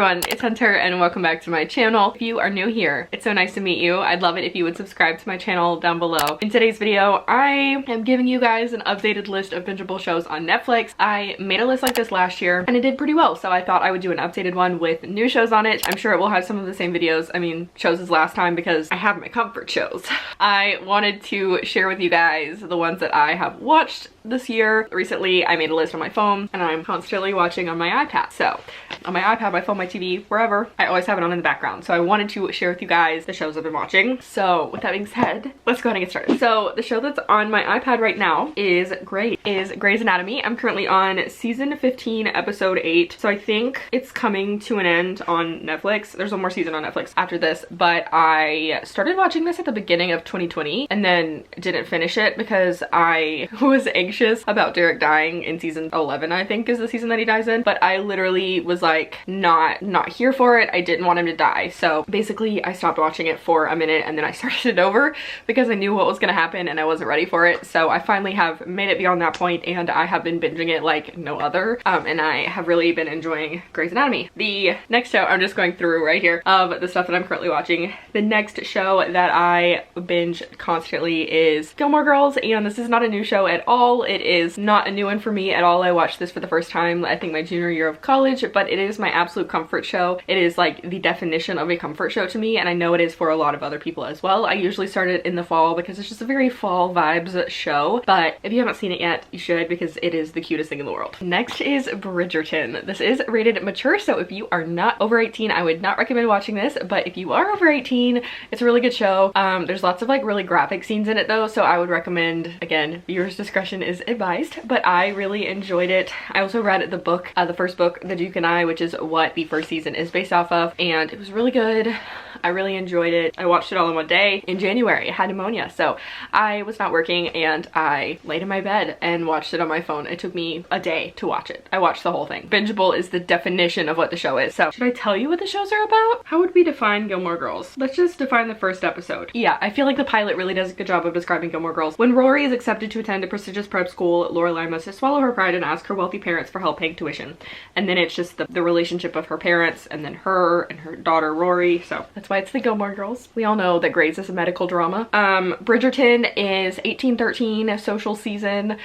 everyone, it's Hunter and welcome back to my channel. If you are new here, it's so nice to meet you. I'd love it if you would subscribe to my channel down below. In today's video, I am giving you guys an updated list of bingeable shows on Netflix. I made a list like this last year and it did pretty well, so I thought I would do an updated one with new shows on it. I'm sure it will have some of the same videos, shows as last time because I have my comfort shows. I wanted to share with you guys the ones that I have watched this year. Recently, I made a list on my phone and I'm constantly watching on my iPad. So on my iPad, my phone, my TV, wherever, I always have it on in the background. So I wanted to share with you guys the shows I've been watching. So with that being said, let's go ahead and get started. So the show that's on my iPad right now is Grey's Anatomy. I'm currently on season 15, episode 8. So I think it's coming to an end on Netflix. There's one more season on Netflix after this, but I started watching this at the beginning of 2020 and then didn't finish it because I was anxious about Derek dying in season 11, I think is the season that he dies in. But I literally was like not here for it. I didn't want him to die. So basically I stopped watching it for a minute and then I started it over because I knew what was gonna happen and I wasn't ready for it. So I finally have made it beyond that point and I have been binging it like no other. And I have really been enjoying Grey's Anatomy. The next show, I'm just going through right here of the stuff that I'm currently watching. The next show that I binge constantly is Gilmore Girls, and this is not a new show at all. It is not a new one for me at all. I watched this for the first time, I think my junior year of college, but it is my absolute comfort show. It is like the definition of a comfort show to me, and I know it is for a lot of other people as well. I usually start it in the fall because it's just a very fall vibes show, but if you haven't seen it yet, you should because it is the cutest thing in the world. Next is Bridgerton. This is rated mature, so if you are not over 18, I would not recommend watching this, but if you are over 18, it's a really good show. There's lots of like really graphic scenes in it though, so I would recommend, again, viewers discretion is advised, but I really enjoyed it. I also read the book, the first book, The Duke and I, which is what the first season is based off of, and it was really good. I really enjoyed it. I watched it all in one day in January. I had pneumonia, so I was not working and I laid in my bed and watched it on my phone. It took me a day to watch it. I watched the whole thing. Bingeable is the definition of what the show is. So should I tell you what the shows are about? How would we define Gilmore Girls? Let's just define the first episode. Yeah, I feel like the pilot really does a good job of describing Gilmore Girls. When Rory is accepted to attend a prestigious prep school, Lorelai must swallow her pride and ask her wealthy parents for help paying tuition. And then it's just the relationship of her parents and then her and her daughter Rory. So that's why it's the Gilmore Girls. We all know that Grey's is a medical drama. Bridgerton is 1813, a social season,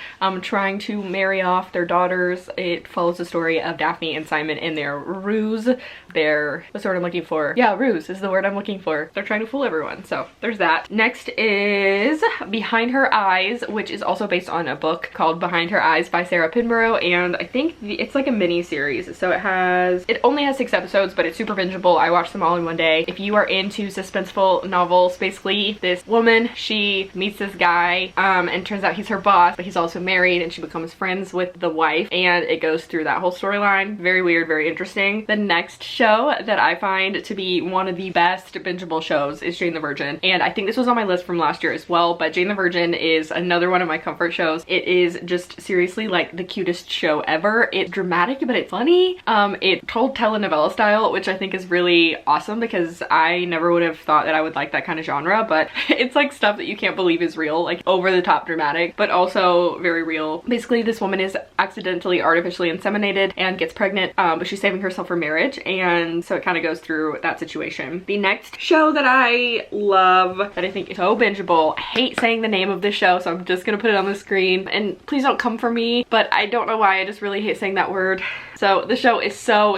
trying to marry off their daughters. It follows the story of Daphne and Simon in their ruse. What's the word I'm looking for? Yeah, ruse is the word I'm looking for. They're trying to fool everyone. So there's that. Next is Behind Her Eyes, which is also based on a book called Behind Her Eyes by Sarah Pinborough, and I think it's like a mini series. So it only has 6 episodes, but it's super bingeable. I watched them all in one day. If you are into suspenseful novels, basically this woman, she meets this guy and turns out he's her boss, but he's also married, and she becomes friends with the wife, and it goes through that whole storyline. Very weird, very interesting. The next show that I find to be one of the best bingeable shows is Jane the Virgin, and I think this was on my list from last year as well, but Jane the Virgin is another one of my comfort shows. It is just seriously like the cutest show ever. It's dramatic, but it's funny. It told telenovela style, which I think is really awesome because I never would have thought that I would like that kind of genre, but it's like stuff that you can't believe is real, like over the top dramatic, but also very real. Basically, this woman is accidentally artificially inseminated and gets pregnant, but she's saving herself for marriage, and so it kind of goes through that situation. The next show that I love, that I think is so bingeable, I hate saying the name of this show, so I'm just gonna put it on the screen, and please don't come for me, but I don't know why, I just really hate saying that word. So the show is so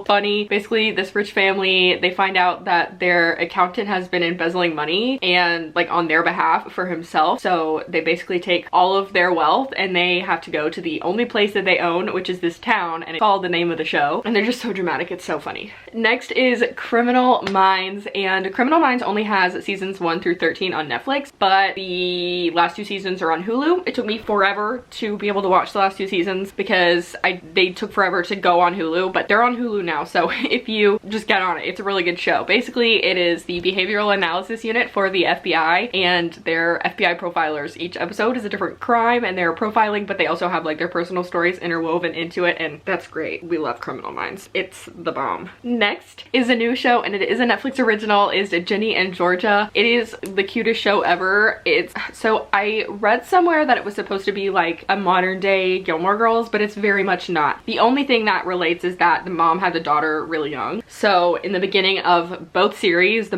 funny. Basically, this rich family, they find out that their accountant has been embezzling money and like on their behalf for himself. So they basically take all of their wealth and they have to go to the only place that they own, which is this town, and it's called the name of the show. And they're just so dramatic, it's so funny. Next is Criminal Minds, and Criminal Minds only has seasons 1 through 13 on Netflix, but the last 2 seasons are on Hulu. It took me forever to be able to watch the last 2 seasons because they took forever to go on Hulu, but they're on Hulu now, so if you just get on it, it's a really good show. Basically, it is the behavioral analysis unit for the FBI, and they're FBI profilers. Each episode is a different crime and they're profiling, but they also have like their personal stories interwoven into it, and that's great. We love Criminal Minds. It's the bomb. Next is a new show, and it is a Netflix original, is Ginny and Georgia. It is the cutest show ever. So I read somewhere that it was supposed to be like a modern day Gilmore Girls, but it's very much not. The The only thing that relates is that the mom had the daughter really young. So in the beginning of both series, the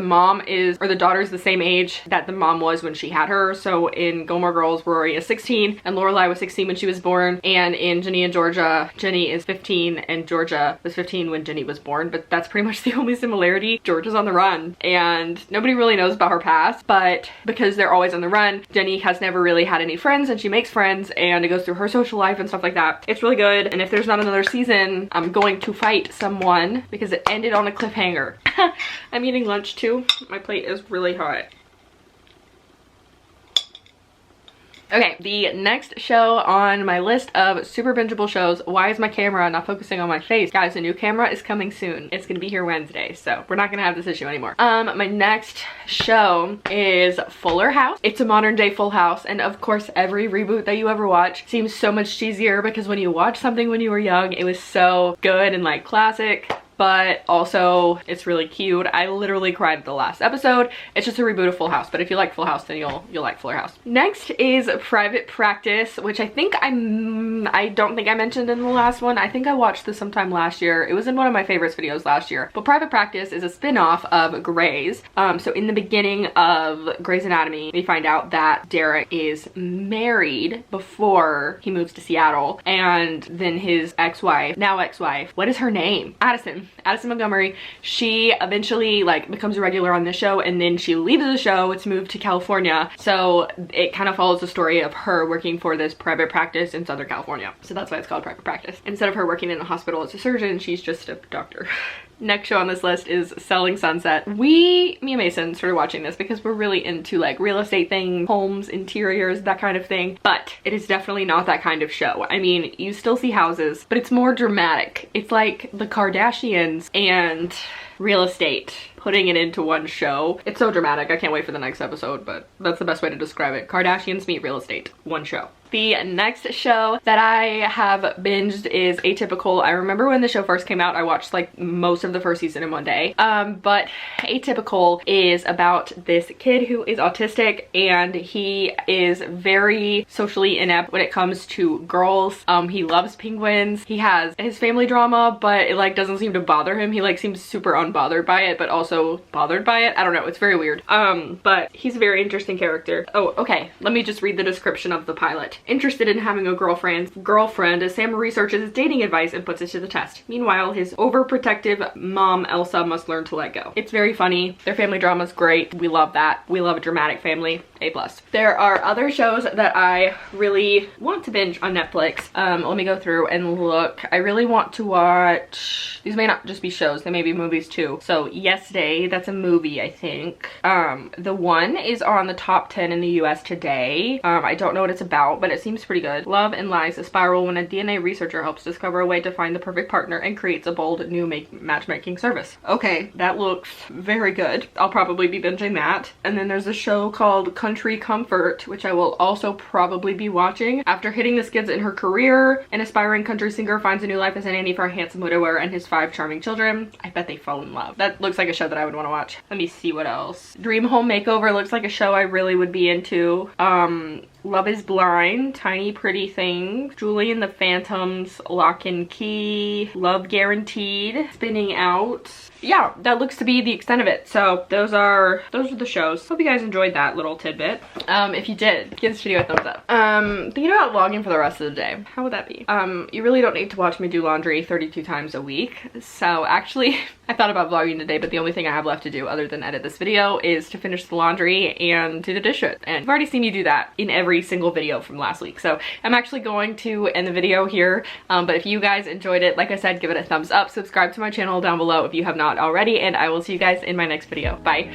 daughter is the same age that the mom was when she had her. So in Gilmore Girls, Rory is 16 and Lorelai was 16 when she was born. And in Ginny and Georgia, Ginny is 15 and Georgia was 15 when Ginny was born. But that's pretty much the only similarity. Georgia's on the run and nobody really knows about her past, but because they're always on the run, Jenny has never really had any friends and she makes friends and it goes through her social life and stuff like that. It's really good, and if there's not another season, I'm going to fight someone because it ended on a cliffhanger. I'm eating lunch too. My plate is really hot. Okay, the next show on my list of super bingeable shows. Why is my camera not focusing on my face? Guys, a new camera is coming soon. It's gonna be here Wednesday, so we're not gonna have this issue anymore. My next show is Fuller House. It's a modern day Full House, and of course every reboot that you ever watch seems so much cheesier because when you watch something when you were young, it was so good and like classic, but also it's really cute. I literally cried at the last episode. It's just a reboot of Full House, but if you like Full House, then you'll like Fuller House. Next is Private Practice, which I don't think I mentioned in the last one. I think I watched this sometime last year. It was in one of my favorites videos last year. But Private Practice is a spin-off of Grey's. So in the beginning of Grey's Anatomy, we find out that Derek is married before he moves to Seattle, and then his ex-wife, now ex-wife, what is her name? Addison Montgomery, she eventually like becomes a regular on the show, and then she leaves the show to move to California. So it kind of follows the story of her working for this private practice in Southern California. So that's why it's called Private Practice. Instead of her working in a hospital as a surgeon, she's just a doctor. Next show on this list is Selling Sunset. Me and Mason started watching this because we're really into like real estate things, homes, interiors, that kind of thing. But it is definitely not that kind of show. I mean, you still see houses, but it's more dramatic. It's like the Kardashians and real estate putting it into one show. It's so dramatic. I can't wait for the next episode, but that's the best way to describe it. Kardashians meet real estate, one show. The next show that I have binged is Atypical. I remember when the show first came out, I watched like most of the first season in one day. But Atypical is about this kid who is autistic, and he is very socially inept when it comes to girls. He loves penguins. He has his family drama, but it like doesn't seem to bother him. He like seems super unbothered by it, but also bothered by it. I don't know, it's very weird. But he's a very interesting character. Oh, okay, let me just read the description of the pilot. Interested in having a girlfriend as Sam researches his dating advice and puts it to the test. Meanwhile, his overprotective mom, Elsa, must learn to let go. It's very funny. Their family drama is great. We love that. We love a dramatic family. A+. There are other shows that I really want to binge on Netflix. Let me go through and look. I really want to watch, these may not just be shows, they may be movies too. So Yes Day, that's a movie, I think. The One is on the top 10 in the US today. I don't know what it's about, but it seems pretty good. Love and Lies, a spiral when a DNA researcher helps discover a way to find the perfect partner and creates a bold new matchmaking service. Okay, that looks very good. I'll probably be binging that. And then there's a show called Country Comfort, which I will also probably be watching. After hitting the skids in her career, an aspiring country singer finds a new life as a nanny for a handsome widower and his 5 charming children. I bet they fall in love. That looks like a show that I would want to watch. Let me see what else. Dream Home Makeover looks like a show I really would be into. Love is Blind, Tiny Pretty Things, Julie and the Phantoms, Lock and Key, Love Guaranteed, Spinning Out. Yeah, that looks to be the extent of it. So those are the shows. Hope you guys enjoyed that little tidbit. If you did, give this video a thumbs up. Thinking about vlogging for the rest of the day. How would that be? You really don't need to watch me do laundry 32 times a week. So actually, I thought about vlogging today, but the only thing I have left to do other than edit this video is to finish the laundry and do the dishes. And you've already seen me do that in every single video from last week. So I'm actually going to end the video here. But if you guys enjoyed it, like I said, give it a thumbs up. Subscribe to my channel down below if you have not already, and I will see you guys in my next video. Bye.